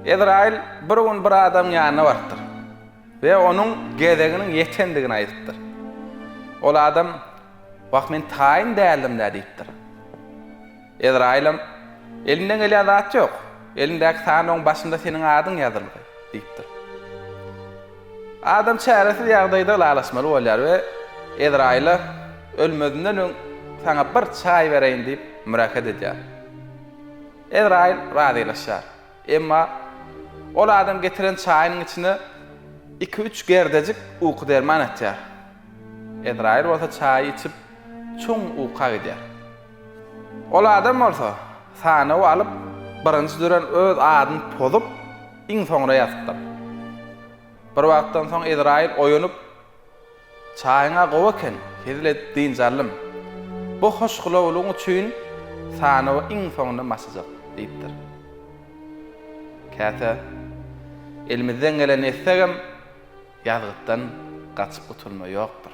Ezrail bir gün bir adam ýanyna bardyr we onuň gezeginiň ýetendigini aýtdyr. Ol adam "Wagt men taýyn däldim" diýipdir. Ezrailim "Elinden gelýän zat ýok. Elindäki sanyň başynda seniň adyň ýazyldy" diýipdir. Adam çäresiz ýagdaýda lalaşmaly bolýar we Ezraila ölmedinden öň sana bir çay bereýin diýip mürakat edýär. Ezrail razylaşýar. Emma ol adam getiren çaýynyň içine 2-3 gerdejik uky derman etýär. Ezrail bolsa çaý içip çoň uka gidýär. Ol adam bolsa sanyny alyp birinji düren öz adyny pozup iň soňra ýazdyr. Bir wagtdan soň Ezrail oýanyp çaýyňa gowy eken, hezle diýinjalym. Bu hoşgulawlygyň üçin sanyny iň soňra masajak diýipdir. Käte elimizden gelen etsegem ýazgypdan gaçyp gutulma ýokdur.